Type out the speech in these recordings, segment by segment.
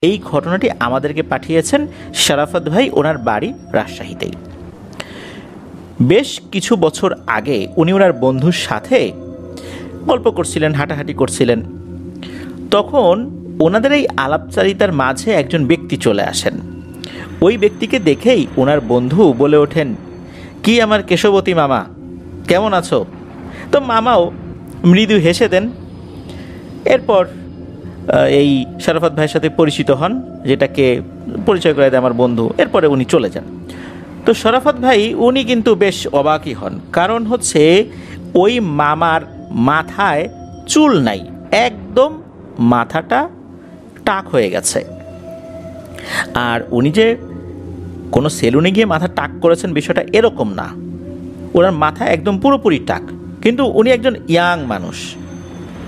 এই ঘটনাটি আমাদেরকে পাঠিয়েছেন শরাফত ভাই, ওনার বাড়ি রাজশাহীতেই। বেশ কিছু বছর আগে উনি ওনার বন্ধুর সাথে গল্প করছিলেন, হাঁটাহাঁটি করছিলেন। তখন ওনাদের এই আলাপচারিতার মাঝে একজন ব্যক্তি চলে আসেন। ওই ব্যক্তিকে দেখেই ওনার বন্ধু বলে ওঠেন, কি আমার কেশবতী মামা, কেমন আছো? তো মামাও মৃদু হেসে দেন। এরপর এই শরাফত ভাইয়ের সাথে পরিচিত হন, যেটাকে পরিচয় করে দেয় আমার বন্ধু। এরপরে উনি চলে যান। তো শরাফত ভাই উনি কিন্তু বেশ অবাকই হন, কারণ হচ্ছে ওই মামার মাথায় চুল নাই, একদম মাথাটা টাক হয়ে গেছে। আর উনি যে কোনো সেলুনে গিয়ে মাথা টাক করেছেন বিষয়টা এরকম না, ওনার মাথা একদম পুরোপুরি টাক। কিন্তু উনি একজন ইয়াং মানুষ,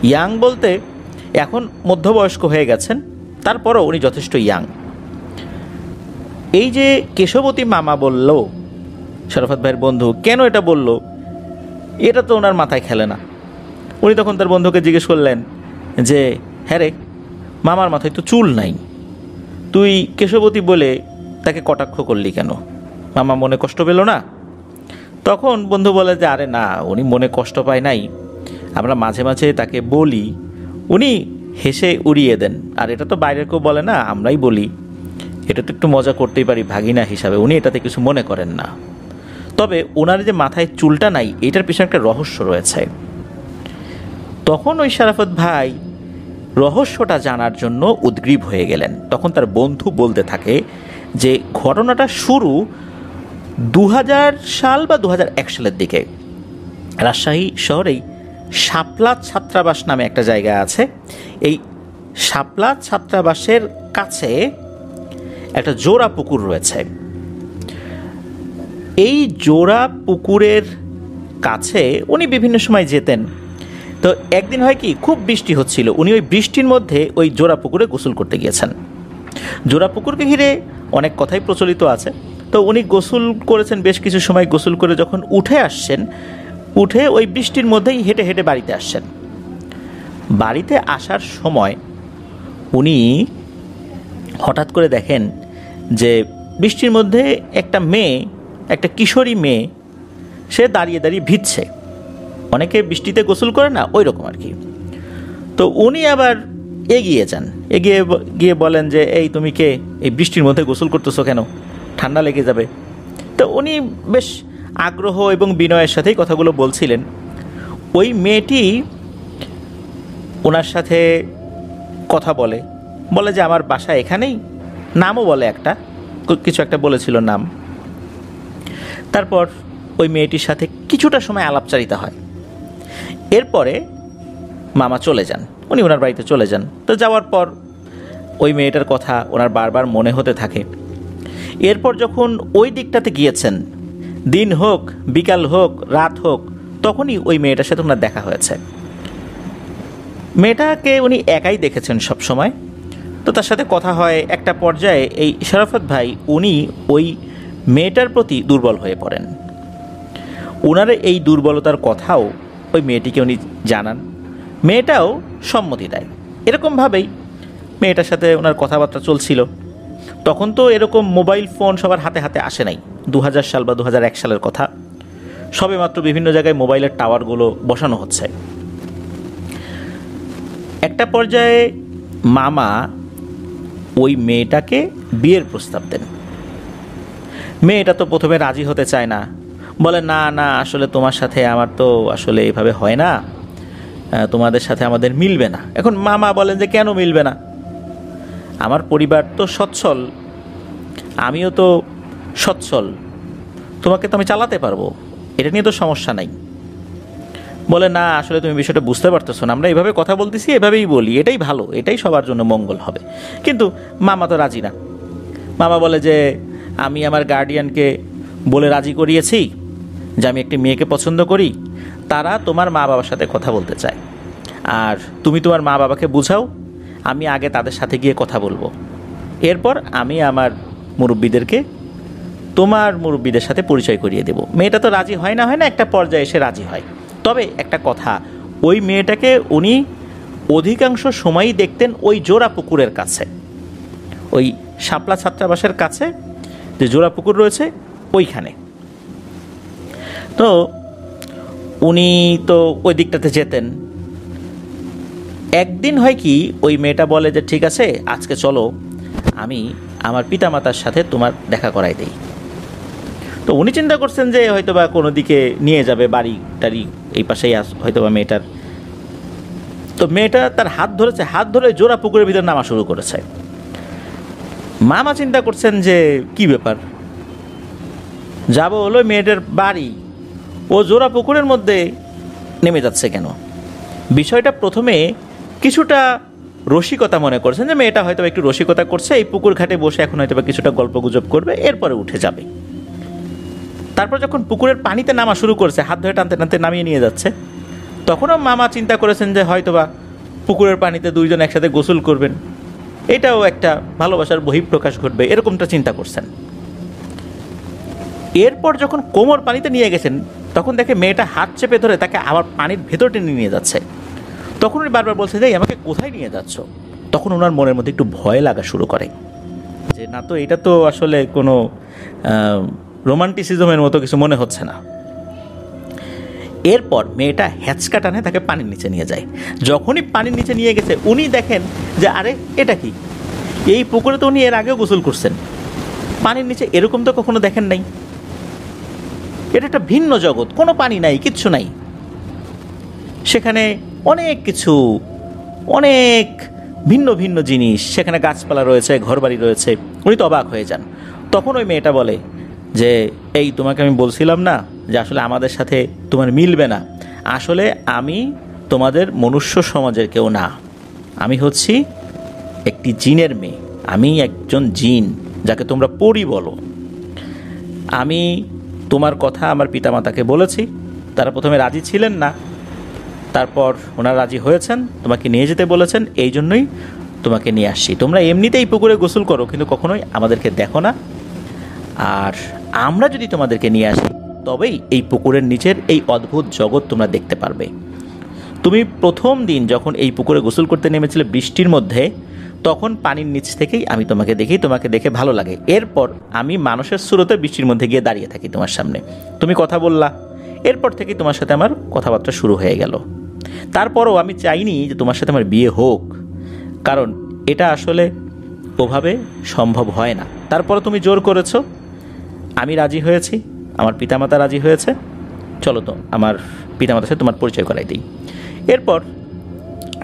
ইয়াং বলতে এখন মধ্যবয়স্ক হয়ে গেছেন, তারপরও উনি যথেষ্ট ইয়াং। এই যে কেশবতী মামা বলল শরাফত ভাইয়ের বন্ধু, কেন এটা বলল, এটা তো ওনার মাথায় খেলে না। উনি তখন তার বন্ধুকে জিজ্ঞেস করলেন যে, হ্যাঁ রে, মামার মাথায় তো চুল নাই, তুই কেশবতী বলে তাকে কটাক্ষ করলি কেন? মামা মনে কষ্ট পেল না? তখন বন্ধু বলে যে, আরে না, উনি মনে কষ্ট পায় নাই, আমরা মাঝে মাঝে তাকে বলি, উনি হেসে উড়িয়ে দেন। আর এটা তো বাইরের কেউ বলে না, আমরাই বলি, এটা তো একটু মজা করতেই পারি ভাগিনা হিসাবে, উনি এটাতে কিছু মনে করেন না। তবে ওনার যে মাথায় চুলটা নাই, এটার পিছনে একটা রহস্য রয়েছে। তখন ওই শরাফত ভাই রহস্যটা জানার জন্য উদ্গ্রীব হয়ে গেলেন। তখন তার বন্ধু বলতে থাকে যে ঘটনাটা শুরু 2000 সাল বা 2001 সালের দিকে। রাজশাহী শহরেই শাপলা ছাত্রাবাস নামে একটা জায়গা আছে। এই শাপলা ছাত্রাবাসের কাছে একটা জোড়া পুকুর রয়েছে। এই জোড়া পুকুরের কাছে উনি বিভিন্ন সময় যেতেন। তো একদিন হয় কি, খুব বৃষ্টি হচ্ছিল, উনি ওই বৃষ্টির মধ্যে ওই জোড়া পুকুরে গোসল করতে গিয়েছেন। জোড়া পুকুরকে ঘিরে অনেক কথাই প্রচলিত আছে। তো উনি গোসল করেছেন, বেশ কিছু সময় গোসল করে যখন উঠে আসছেন, উঠে ওই বৃষ্টির মধ্যেই হেঁটে হেঁটে বাড়িতে আসছেন। বাড়িতে আসার সময় উনি হঠাৎ করে দেখেন যে বৃষ্টির মধ্যে একটা মেয়ে, একটা কিশোরী মেয়ে, সে দাঁড়িয়ে দাঁড়িয়ে ভিজছে। অনেকে বৃষ্টিতে গোসল করে না, ওই রকম আর কি। তো উনি আবার এগিয়ে যান, এগিয়ে গিয়ে বলেন যে, এই তুমি কে, এই বৃষ্টির মধ্যে গোসল করতেছো কেন, ঠান্ডা লেগে যাবে। তো উনি বেশ আগ্রহ এবং বিনয়ের সাথেই কথাগুলো বলছিলেন। ওই মেয়েটি ওনার সাথে কথা বলে, বলে যে আমার বাসা এখানেই, নামও বলে, কিছু একটা বলেছিল নাম। তারপর ওই মেয়েটির সাথে কিছুটা সময় আলাপচারিতা হয়। এরপরে মামা চলে যান, উনি ওনার বাড়িতে চলে যান। তো যাওয়ার পর ওই মেয়েটার কথা ওনার বারবার মনে হতে থাকে। এরপর যখন ওই দিকটাতে গিয়েছেন, দিন হোক, বিকাল হোক, রাত হোক, তখনই ওই মেয়েটার সাথে ওনার দেখা হয়েছে। মেয়েটাকে উনি একাই দেখেছেন সব সময়। তো তার সাথে কথা হয়। একটা পর্যায়ে এই শরাফত ভাই উনি ওই মেয়েটার প্রতি দুর্বল হয়ে পড়েন। ওনার এই দুর্বলতার কথাও ওই মেয়েটিকে উনি জানান। মেয়েটাও সম্মতি দেয়। এরকমভাবেই মেয়েটার সাথে ওনার কথাবার্তা চলছিল। তখন তো এরকম মোবাইল ফোন সবার হাতে হাতে আসে নাই, 2000 সাল বা 2001 সালের কথা। সবে মাত্র বিভিন্ন জায়গায় মোবাইলের টাওয়ারগুলো বসানো হচ্ছে। একটা পর্যায়ে মামা ওই মেয়েটাকে বিয়ের প্রস্তাব দেন। মেয়েটা তো প্রথমে রাজি হতে চায় না, বলে না না, আসলে তোমার সাথে আমার তো আসলে এভাবে হয় না, তোমাদের সাথে আমাদের মিলবে না। এখন মামা বলেন যে কেন মিলবে না, আমার পরিবার তো সচ্ছল, আমিও তো সচ্ছল, তোমাকে তো আমি চালাতে পারবো, এটা নিয়ে তো সমস্যা নাই। বলে না, আসলে তুমি বিষয়টা বুঝতে পারতেছো না, আমরা এভাবে কথা বলতেছি, এভাবেই বলি, এটাই ভালো, এটাই সবার জন্য মঙ্গল হবে। কিন্তু মামা তো রাজি না। মামা বলে যে আমি আমার গার্ডিয়ানকে বলে রাজি করিয়েছি যে আমি একটি মেয়েকে পছন্দ করি, তারা তোমার মা বাবার সাথে কথা বলতে চায়, আর তুমি তোমার মা বাবাকে বুঝাও, আমি আগে তাদের সাথে গিয়ে কথা বলবো, এরপর আমি আমার মুরব্বীদেরকে তোমার মুরব্বীদের সাথে পরিচয় করিয়ে দেব। মেয়েটা তো রাজি হয় না, একটা পর্যায়ে এসে রাজি হয়। তবে একটা কথা, ওই মেয়েটাকে উনি অধিকাংশ সময়ই দেখতেন ওই জোড়া পুকুরের কাছে। ওই শাপলা ছাত্রাবাসের কাছে যে জোড়া পুকুর রয়েছে ওইখানে। তো উনি তো ওই দিকটাতে যেতেন। একদিন হয় কি, ওই মেয়েটা বলে যে ঠিক আছে আজকে চলো, আমি আমার পিতামাতার সাথে তোমার দেখা করাই দেই। তো উনি চিন্তা করছেন যে হয়তো বা কোনো দিকে নিয়ে যাবে, বাড়ি টাড়ি এই পাশেই হয়তো বা মেয়েটার। তো মেয়েটা তার হাত ধরেছে, হাত ধরে জোড়া পুকুরের ভিতর নামা শুরু করেছে। মামা চিন্তা করছেন যে কি ব্যাপার, যাব হলো মেয়েটার বাড়ি, ও জোড়া পুকুরের মধ্যে নেমে যাচ্ছে কেন? বিষয়টা প্রথমে কিছুটা রসিকতা মনে করছেন, যে মেয়েটা হয়তো একটু রসিকতা করছে, এই পুকুর ঘাটে বসে এখন হয়তো কিছুটা গল্প গুজব করবে, এরপরে উঠে যাবে। তারপর যখন পুকুরের পানিতে নামা শুরু করেছে, হাত ধরে টানতে টানতে নামিয়ে নিয়ে যাচ্ছে, তখনও মামা চিন্তা করেছেন যে হয়তোবা পুকুরের পানিতে দুইজন একসাথে গোসল করবেন, এটাও একটা ভালোবাসার বহিঃপ্রকাশ ঘটবে, এরকমটা চিন্তা করছেন। এরপর যখন কোমর পানিতে নিয়ে গেছেন, তখন দেখে মেয়েটা হাত চেপে ধরে তাকে আবার পানির ভেতর টেনে নিয়ে যাচ্ছে। তখন উনি বারবার বলছে যে আমাকে কোথায় নিয়ে যাচ্ছ? তখন ওনার মনের মধ্যে একটু ভয় লাগা শুরু করে, যে না তো এটা তো আসলে কোনো রোমান্টিসিজমের মতো কিছু মনে হচ্ছে না। এরপর মেয়েটা হ্যাঁচকা টানে তাকে পানির নিচে নিয়ে যায়। যখনই পানির নিচে নিয়ে গেছে, উনি দেখেন যে আরে এটা কি, এই পুকুরে তো উনি এর আগেও গোসল করছেন, পানির নিচে এরকম তো কখনো দেখেন নাই। এটা একটা ভিন্ন জগৎ, কোনো পানি নাই, কিচ্ছু নাই, সেখানে অনেক কিছু, অনেক ভিন্ন ভিন্ন জিনিস, সেখানে গাছপালা রয়েছে, ঘরবাড়ি রয়েছে। উনি তো অবাক হয়ে যান। তখন ওই মেয়েটা বলে যে এই তোমাকে আমি বলছিলাম না যে আসলে আমাদের সাথে তোমার মিলবে না, আসলে আমি তোমাদের মনুষ্য সমাজের কেউ না, আমি হচ্ছি একটি জিনের মেয়ে, আমি একজন জিন, যাকে তোমরা পরী বলো। আমি তোমার কথা আমার পিতামাতাকে বলেছি, তারা প্রথমে রাজি ছিলেন না, তারপর ওনারা রাজি হয়েছেন, তোমাকে নিয়ে যেতে বলেছেন, এই জন্যই তোমাকে নিয়ে আসছি। তোমরা এমনিতেই পুকুরে গোসল করো, কিন্তু কখনোই আমাদেরকে দেখো না, আর আমরা যদি তোমাদেরকে নিয়ে আসি তবেই এই পুকুরের নিচের এই অদ্ভুত জগৎ তোমরা দেখতে পারবে। তুমি প্রথম দিন যখন এই পুকুরে গোসল করতে নেমেছিলে বৃষ্টির মধ্যে, তখন পানির নিচ থেকেই আমি তোমাকে দেখি, তোমাকে দেখে ভালো লাগে। এরপর আমি মানুষের স্রোতে বৃষ্টির মধ্যে গিয়ে দাঁড়িয়ে থাকি তোমার সামনে, তুমি কথা বললা, এরপর থেকে তোমার সাথে আমার কথাবার্তা শুরু হয়ে গেল। তারপরও আমি চাইনি যে তোমার সাথে আমার বিয়ে হোক, কারণ এটা আসলে ওভাবে সম্ভব হয় না। তারপরও তুমি জোর করেছো, আমি রাজি হয়েছি, আমার পিতামাতা রাজি হয়েছে, চলো তো আমার পিতামাতার সাথে তোমার পরিচয় করাই দিই। এরপর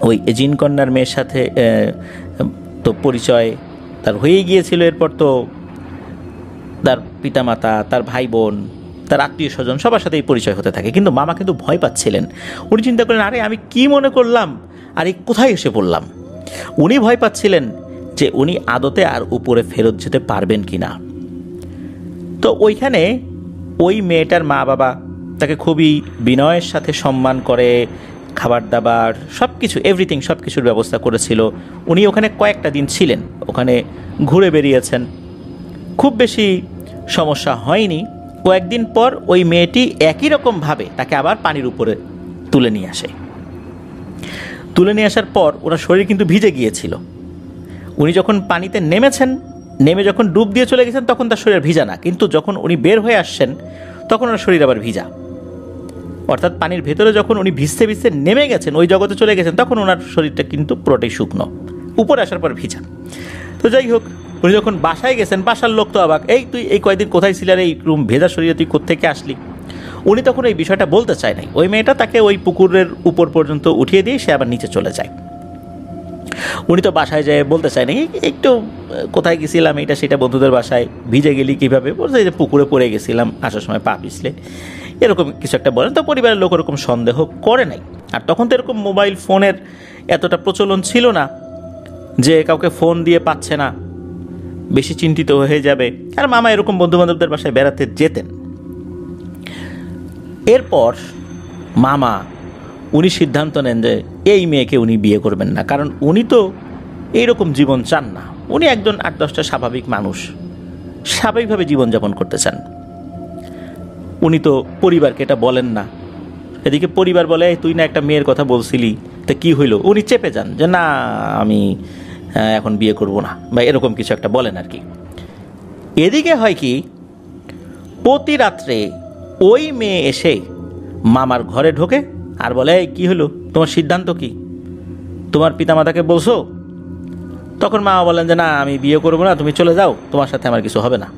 ওই জিনকন্যার মেয়ের সাথে তো পরিচয় তার হয়ে গিয়েছিল। এরপর তো তার পিতামাতা, তার ভাই বোন, তার আত্মীয় স্বজন সবার সাথেই পরিচয় হতে থাকে। কিন্তু মামা কিন্তু ভয় পাচ্ছিলেন। উনি চিন্তা করলেন, আরে আমি কি মনে করলাম, আর এই কোথায় এসে পড়লাম। উনি ভয় পাচ্ছিলেন যে উনি আদতে আর উপরে ফেরত যেতে পারবেন কি না। তো ওইখানে ওই মেয়েটার মা বাবা তাকে খুবই বিনয়ের সাথে সম্মান করে, খাবার দাবার সব কিছু, এভরিথিং, সব কিছুর ব্যবস্থা করেছিল। উনি ওখানে কয়েকটা দিন ছিলেন, ওখানে ঘুরে বেরিয়েছেন, খুব বেশি সমস্যা হয়নি। কয়েকদিন পর ওই মেয়েটি একই রকমভাবে তাকে আবার পানির উপরে তুলে নিয়ে আসে। তুলে নিয়ে আসার পর ওনার শরীর কিন্তু ভিজে গিয়েছিল। উনি যখন পানিতে নেমেছেন, নেমে যখন ডুব দিয়ে চলে গেছেন, তখন তার শরীর ভিজা না, কিন্তু যখন উনি বের হয়ে আসছেন তখন ওনার শরীর আবার ভিজা। অর্থাৎ পানির ভেতরে যখন উনি ভিজতে ভিজতে নেমে গেছেন, ওই জগতে চলে গেছেন, তখন ওনার শরীরটা কিন্তু পুরোটাই শুকনো, উপরে আসার পর ভিজা। তো যাই হোক, উনি যখন বাসায় গেছেন, বাসার লোক তো অবাক, এই তুই এই কয়েকদিন কোথায় ছিলি, আর এই রুম ভেজা শরীরে তুই কোত্থেকে আসলি। উনি তখন এই বিষয়টা বলতে চায় নাই। ওই মেয়েটা তাকে ওই পুকুরের উপর পর্যন্ত উঠিয়ে দিয়ে সে আবার নিচে চলে যায়। উনি তো বাসায় যায় বলতে চায় না, একটু কোথায় গেছিলাম এটা সেটা, বন্ধুদের বাসায়, ভিজে গেলি কীভাবে, বলছে যে পুকুরে পড়ে গেছিলাম, আসার সময় পা পিছলে, এরকম কিছু একটা বলেন। তো পরিবারের লোক এরকম সন্দেহ করে নাই। আর তখন তো এরকম মোবাইল ফোনের এতটা প্রচলন ছিল না যে কাউকে ফোন দিয়ে পাচ্ছে না, বেশি চিন্তিত হয়ে যাবে। আর মামা এরকম বন্ধুবান্ধবদের বাসায় বেড়াতে যেতেন। এরপর মামা উনি সিদ্ধান্ত নেন যে এই মেয়েকে উনি বিয়ে করবেন না, কারণ উনি তো এইরকম জীবন চান না। উনি একজন 8-10টা স্বাভাবিক মানুষ, স্বাভাবিকভাবে জীবনযাপন করতে চান। উনি তো পরিবারকে এটা বলেন না। এদিকে পরিবার বলে, তুই না একটা মেয়ের কথা বলছিলি, তা কি হইল? উনি চেপে যান যে না, আমি এখন বিয়ে করব না, বা এরকম কিছু একটা বলেন আর কি। এদিকে হয় কি, প্রতি রাত্রে ওই মেয়ে এসে মামার ঘরে ঢোকে আর বলে, এই কী হলো, তোমার সিদ্ধান্ত কি, তোমার পিতামাতাকে বলছো? তখন মা বলেন যে না, আমি বিয়ে করবো না, তুমি চলে যাও, তোমার সাথে আমার কিছু হবে না।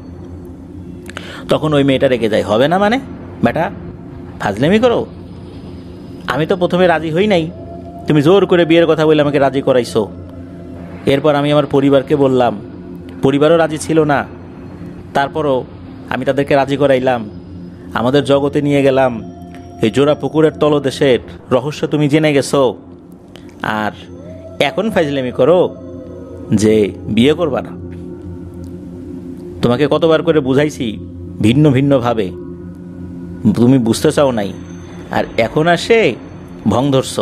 তখন ওই মেয়েটা রেগে যায়, হবে না মানে বেটা, ফাজলামি করো, আমি তো প্রথমে রাজি হই নাই, তুমি জোর করে বিয়ের কথা বলে আমাকে রাজি করাইছো। এরপর আমি আমার পরিবারকে বললাম, পরিবারও রাজি ছিল না, তারপরও আমি তাদেরকে রাজি করাইলাম, আমাদের জগতে নিয়ে গেলাম, এই জোড়া পুকুরের তলদেশের রহস্য তুমি জেনে গেছো, আর এখন ফাজলামি করো যে বিয়ে করবা না। তোমাকে কতবার করে বুঝাইছি ভিন্ন ভিন্নভাবে, তুমি বুঝতে চাও নাই, আর এখন আসে ভং ধরছ,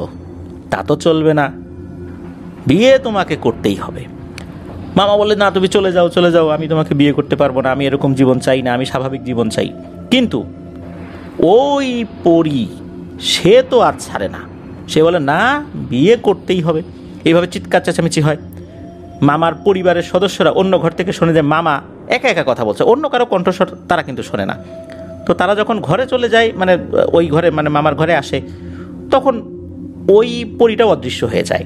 তা তো চলবে না, বিয়ে তোমাকে করতেই হবে। মামা বলে, না তুমি চলে যাও, চলে যাও, আমি তোমাকে বিয়ে করতে পারবো না, আমি এরকম জীবন চাই না, আমি স্বাভাবিক জীবন চাই। কিন্তু ওই পরী সে তো আর ছাড়ে না, সে বলে না, বিয়ে করতেই হবে। এইভাবে চিৎকার চেঁচামেচি হয়। মামার পরিবারের সদস্যরা অন্য ঘর থেকে শোনে যে মামা একা একা কথা বলছে, অন্য কারো কণ্ঠস্বর তারা কিন্তু শোনে না। তো তারা যখন ঘরে চলে যায়, মানে ওই ঘরে, মানে মামার ঘরে আসে, তখন ওই পরীটাও অদৃশ্য হয়ে যায়,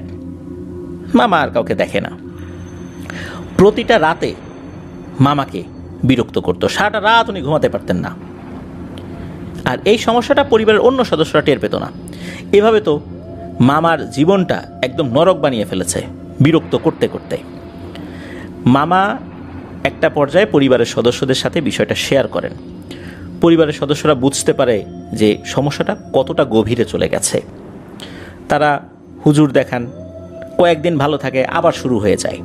মামা আর কাউকে দেখে না। প্রতিটা রাতে মামাকে বিরক্ত করতো, সারাটা রাত উনি ঘুমাতে পারতেন না। আর এই সমস্যাটা পরিবারের অন্য সদস্যরা টের পেত না। এভাবে তো মামার জীবনটা একদম নরক বানিয়ে ফেলেছে বিরক্ত করতে করতে। মামা একটা পর্যায়ে পরিবারের সদস্যদের সাথে বিষয়টা শেয়ার করেন। পরিবারের সদস্যরা বুঝতে পারে যে সমস্যাটা কতটা গভীরে চলে গেছে। তারা হুজুর দেখান, কয়েকদিন ভালো থাকে, আবার শুরু হয়ে যায়।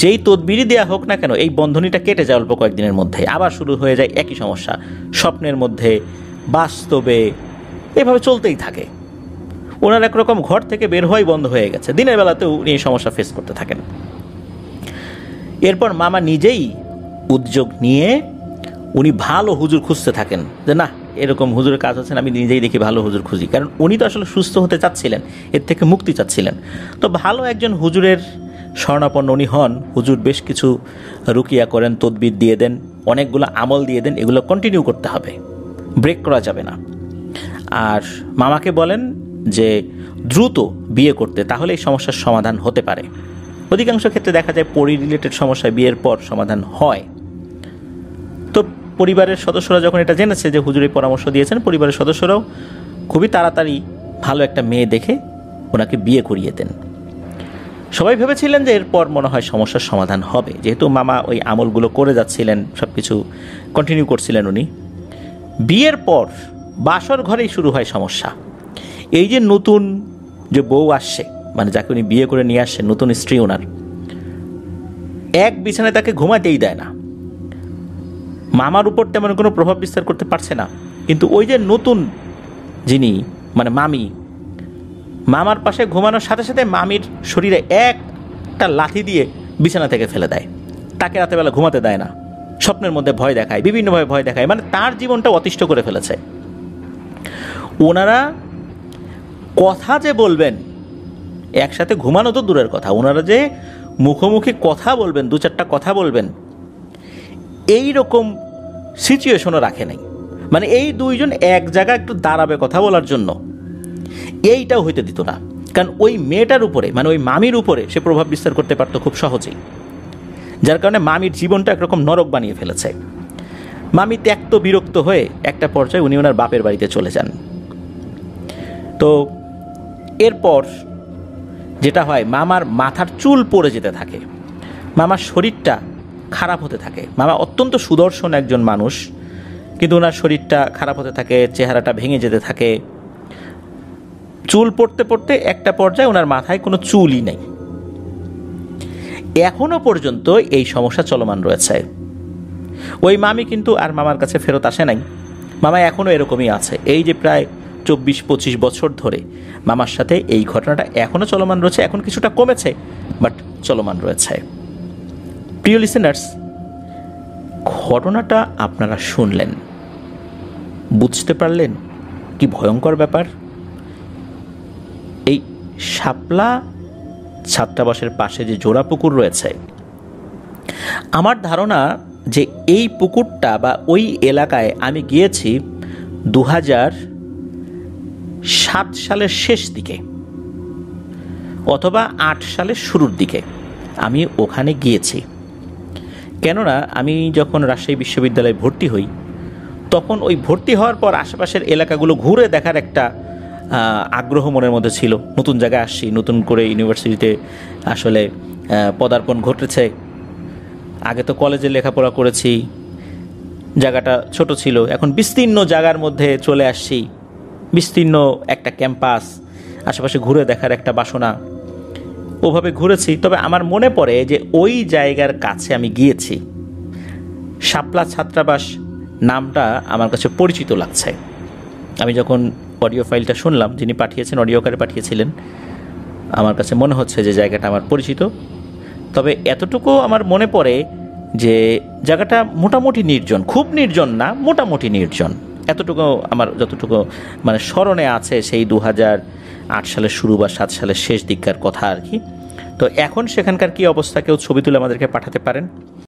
যেই তদবিরই দেয়া হোক না কেন, এই বন্ধনীটা কেটে যায় অল্প কয়েকদিনের মধ্যে, আবার শুরু হয়ে যায় একই সমস্যা, স্বপ্নের মধ্যে, বাস্তবে, এভাবে চলতেই থাকে। ওনার একরকম ঘর থেকে বের হওয়াই বন্ধ হয়ে গেছে, দিনের বেলাতেও উনি এই সমস্যা ফেস করতে থাকেন। এরপর মামা নিজেই উদ্যোগ নিয়ে উনি ভালো হুজুর খুঁজতে থাকেন, যে না, এরকম হুজুরের কাজ হচ্ছে না, আমি নিজেই দেখি ভালো হুজুর খুঁজি। কারণ উনি তো আসলে সুস্থ হতে চাচ্ছিলেন, এর থেকে মুক্তি চাচ্ছিলেন। তো ভালো একজন হুজুরের শরণাপন্ন উনি হন। হুজুর বেশ কিছু রুকিয়া করেন, তদবির দিয়ে দেন, অনেকগুলো আমল দিয়ে দেন, এগুলো কন্টিনিউ করতে হবে, ব্রেক করা যাবে না। আর মামাকে বলেন যে দ্রুত বিয়ে করতে, তাহলে এই সমস্যার সমাধান হতে পারে। অধিকাংশ ক্ষেত্রে দেখা যায় পরি রিলেটেড সমস্যায় বিয়ের পর সমাধান হয়। তো পরিবারের সদস্যরা যখন এটা জেনেছে যে হুজুরের পরামর্শ দিয়েছেন, পরিবারের সদস্যরাও খুবই তাড়াতাড়ি ভালো একটা মেয়ে দেখে ওনাকে বিয়ে করিয়ে দেন। সবাই ভেবেছিলেন যে এরপর মনে হয় সমস্যার সমাধান হবে, যেহেতু মামা ওই আমলগুলো করে যাচ্ছিলেন, সব কিছু কন্টিনিউ করছিলেন উনি। বিয়ের পর বাসর ঘরেই শুরু হয় সমস্যা। এই যে নতুন যে বউ আসছে, মানে যাকে উনি বিয়ে করে নিয়ে আসছেন, নতুন স্ত্রী ওনার, এক বিছানায় তাকে ঘুমাতেই দেয় না। মামার উপর তেমন কোনো প্রভাব বিস্তার করতে পারছে না, কিন্তু ওই যে নতুন যিনি, মানে মামি, মামার পাশে ঘুমানোর সাথে সাথে মামির শরীরে একটা লাথি দিয়ে বিছানা থেকে ফেলে দেয়, তাকে রাতেবেলা ঘুমাতে দেয় না, স্বপ্নের মধ্যে ভয় দেখায়, বিভিন্নভাবে ভয় দেখায়, মানে তার জীবনটা অতিষ্ঠ করে ফেলেছে। ওনারা কথা যে বলবেন, একসাথে ঘুমানো তো দূরের কথা, ওনারা যে মুখোমুখি কথা বলবেন, দু চারটা কথা বলবেন, এই রকম সিচুয়েশনও রাখে নাই। মানে এই দুইজন এক জায়গায় একটু দাঁড়াবে কথা বলার জন্য, এইটাও হইতে দিত না। কারণ ওই মেয়েটার উপরে, মানে ওই মামির উপরে সে প্রভাব বিস্তার করতে পারতো খুব সহজেই, যার কারণে মামির জীবনটা একরকম নরক বানিয়ে ফেলেছে। মামি ত্যক্ত বিরক্ত হয়ে একটা পর্যায়ে উনি ওনার বাপের বাড়িতে চলে যান। তো এরপর যেটা হয়, মামার মাথার চুল পড়ে যেতে থাকে, মামার শরীরটা খারাপ হতে থাকে। মামা অত্যন্ত সুদর্শন একজন মানুষ, কিন্তু ওনার শরীরটা খারাপ হতে থাকে, চেহারাটা ভেঙে যেতে থাকে। চুল পড়তে পড়তে একটা পর্যায়ে ওনার মাথায় কোনো চুলই নেই। এখনো পর্যন্ত এই সমস্যা চলমান রয়েছে। ওই মামি কিন্তু আর মামার কাছে ফেরত আসে নাই, মামা এখনও এরকমই আছে। এই যে প্রায় 24-25 বছর ধরে মামার সাথে এই ঘটনাটা এখনও চলমান রয়েছে। এখন কিছুটা কমেছে, বাট চলমান রয়েছে। প্রিয় লিসেনার্স, ঘটনাটা আপনারা শুনলেন, বুঝতে পারলেন কি ভয়ঙ্কর ব্যাপার। এই শাপলা ছাত্রাবাসের পাশে যে জোড়া পুকুর রয়েছে, আমার ধারণা যে এই পুকুরটা বা ওই এলাকায় আমি গিয়েছি 2007 সালের শেষ দিকে অথবা 8 সালের শুরুর দিকে আমি ওখানে গিয়েছি। কেননা আমি যখন রাজশাহী বিশ্ববিদ্যালয়ে ভর্তি হই, তখন ওই ভর্তি হওয়ার পর আশেপাশের এলাকাগুলো ঘুরে দেখার একটা আগ্রহ মনের মধ্যে ছিল। নতুন জায়গায় আসছি, নতুন করে ইউনিভার্সিটিতে আসলে পদার্পণ ঘটেছে। আগে তো কলেজে লেখাপড়া করেছি, জায়গাটা ছোট ছিল, এখন বিস্তীর্ণ জায়গার মধ্যে চলে আসছি, বিস্তীর্ণ একটা ক্যাম্পাস, আশেপাশে ঘুরে দেখার একটা বাসনা, ওভাবে ঘুরেছি। তবে আমার মনে পড়ে যে ওই জায়গার কাছে আমি গিয়েছি, শাপলা ছাত্রাবাস নামটা আমার কাছে পরিচিত লাগছে। আমি যখন অডিও ফাইলটা শুনলাম, যিনি পাঠিয়েছেন অডিও আকারে পাঠিয়েছিলেন, আমার কাছে মনে হচ্ছে যে জায়গাটা আমার পরিচিত। তবে এতটুকু আমার মনে পড়ে যে জায়গাটা মোটামুটি নির্জন, খুব নির্জন না, মোটামুটি নির্জন। এতটুকু আমার যতটুকু মানে স্মরণে আছে সেই 2008 সালের শুরু বা 7 সালের শেষ দিককার কথা আর কি। তো এখন সেখানকার কি অবস্থা, কেউ ছবি তুলে আমাদেরকে পাঠাতে পারেন।